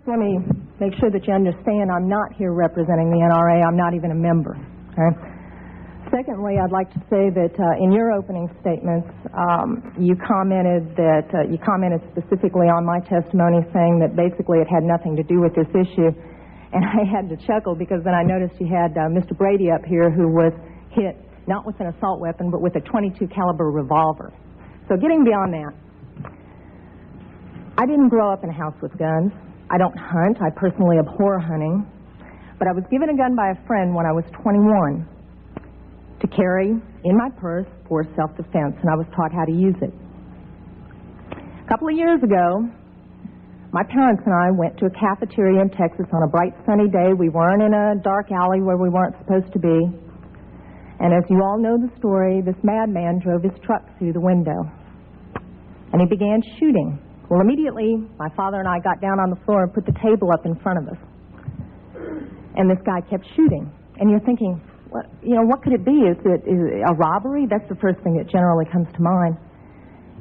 let me make sure that you understand I'm not here representing the NRA. I'm not even a member. Okay? Secondly, I'd like to say that in your opening statements, you commented specifically on my testimony, saying that basically it had nothing to do with this issue. And I had to chuckle because then I noticed you had Mr. Brady up here, who was hit not with an assault weapon but with a .22 caliber revolver. So getting beyond that, I didn't grow up in a house with guns. I don't hunt. I personally abhor hunting. But I was given a gun by a friend when I was 21 to carry in my purse for self-defense, and I was taught how to use it. A couple of years ago, my parents and I went to a cafeteria in Texas on a bright sunny day. We weren't in a dark alley where we weren't supposed to be. And as you all know the story, this madman drove his truck through the window. And he began shooting. Well, immediately, my father and I got down on the floor and put the table up in front of us. And this guy kept shooting. And you're thinking, what could it be? Is it a robbery? That's the first thing that generally comes to mind.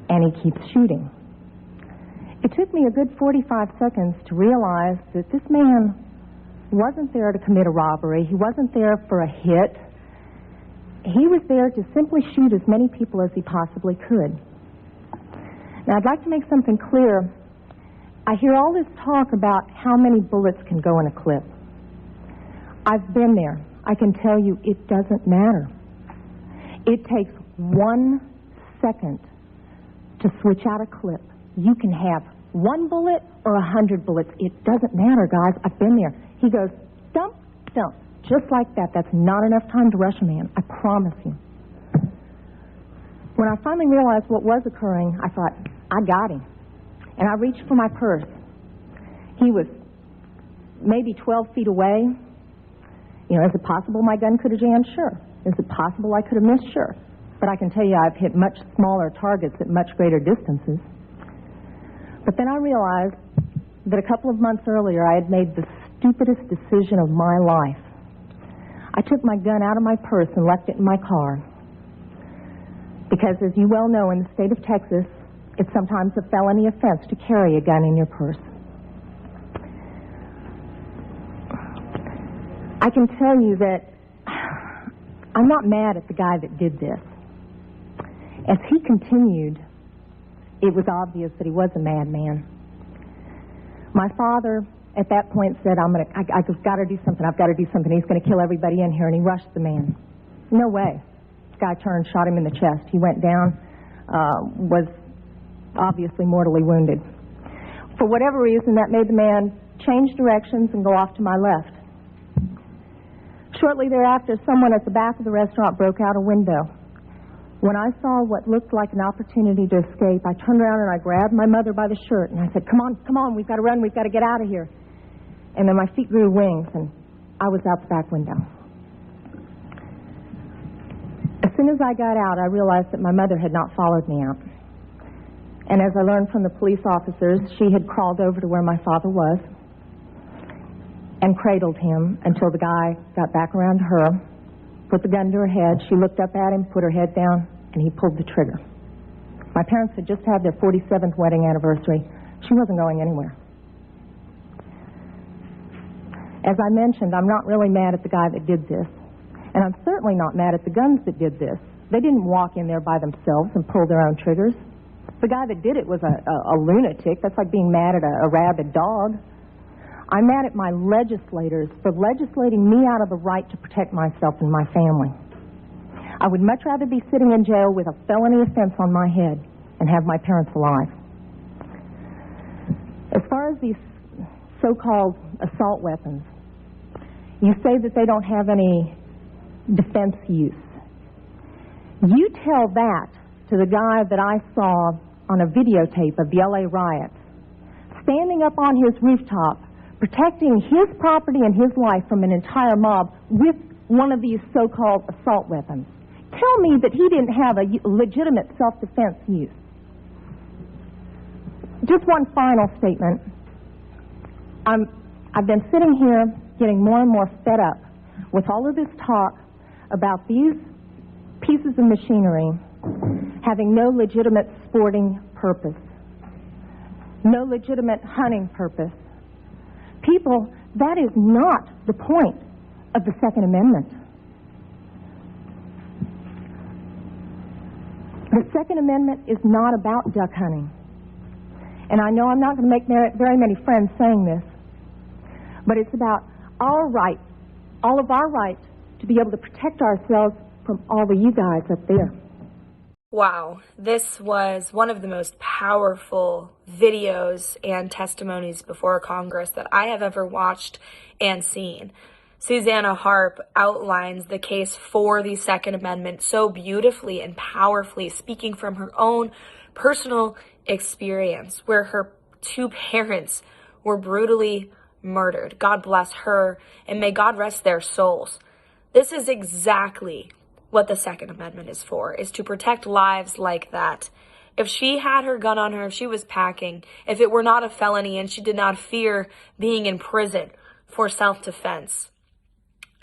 And he keeps shooting. It took me a good 45 seconds to realize that this man wasn't there to commit a robbery. He wasn't there for a hit. He was there to simply shoot as many people as he possibly could. Now, I'd like to make something clear. I hear all this talk about how many bullets can go in a clip. I've been there. I can tell you it doesn't matter. It takes 1 second to switch out a clip. You can have 1 bullet or 100 bullets. It doesn't matter, guys. I've been there. He goes, dump, dump, just like that. That's not enough time to rush a man. I promise you. When I finally realized what was occurring, I thought, I got him. And I reached for my purse. He was maybe 12 feet away. You know, is it possible my gun could have jammed? Sure. Is it possible I could have missed? Sure. But I can tell you I've hit much smaller targets at much greater distances. But then I realized that a couple of months earlier I had made the stupidest decision of my life. I took my gun out of my purse and left it in my car. Because as you well know, in the state of Texas, it's sometimes a felony offense to carry a gun in your purse. I can tell you that I'm not mad at the guy that did this. As he continued, it was obvious that he was a madman. My father, at that point, said, I've got to do something. I've got to do something. He's going to kill everybody in here. And he rushed the man. No way. This guy turned, shot him in the chest. He went down, was obviously mortally wounded. For whatever reason, that made the man change directions and go off to my left. Shortly thereafter, someone at the back of the restaurant broke out a window. When I saw what looked like an opportunity to escape, I turned around and I grabbed my mother by the shirt and I said, come on, we've got to run, we've got to get out of here. And then my feet grew wings and I was out the back window. As soon as I got out, I realized that my mother had not followed me out. And as I learned from the police officers, she had crawled over to where my father was and cradled him until the guy got back around to her, put the gun to her head. She looked up at him, put her head down, and he pulled the trigger. My parents had just had their 47th wedding anniversary. She wasn't going anywhere. As I mentioned, I'm not really mad at the guy that did this. And I'm certainly not mad at the guns that did this. They didn't walk in there by themselves and pull their own triggers. The guy that did it was a lunatic. That's like being mad at a rabid dog. I'm mad at my legislators for legislating me out of the right to protect myself and my family. I would much rather be sitting in jail with a felony offense on my head and have my parents alive. As far as these so-called assault weapons, you say that they don't have any defense use. You tell that to the guy that I saw on a videotape of the LA riots, standing up on his rooftop, protecting his property and his life from an entire mob with one of these so-called assault weapons. Tell me that he didn't have a legitimate self-defense use. Just one final statement. I've been sitting here getting more and more fed up with all of this talk about these pieces of machinery having no legitimate sporting purpose, no legitimate hunting purpose, people, that is not the point of the Second Amendment. The Second Amendment is not about duck hunting. And I know I'm not going to make very many friends saying this, but it's about our right, all of our rights, to be able to protect ourselves from all of you guys up there. Wow, this was one of the most powerful videos and testimonies before Congress that I have ever watched and seen. Suzanna Hupp outlines the case for the Second Amendment so beautifully and powerfully, speaking from her own personal experience where her two parents were brutally murdered. God bless her, and may God rest their souls. This is exactly what the Second Amendment is for, is to protect lives like that. If she had her gun on her, if she was packing, if it were not a felony and she did not fear being in prison for self-defense,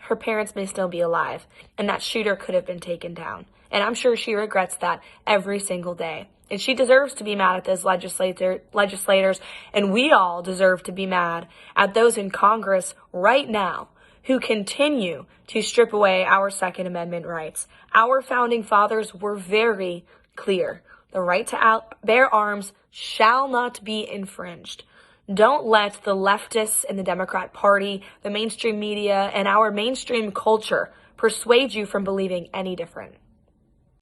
her parents may still be alive, and that shooter could have been taken down. And I'm sure she regrets that every single day. And she deserves to be mad at those legislators, and we all deserve to be mad at those in Congress right now who continue to strip away our Second Amendment rights. Our founding fathers were very clear. The right to bear arms shall not be infringed. Don't let the leftists in the Democrat Party, the mainstream media, and our mainstream culture persuade you from believing any different.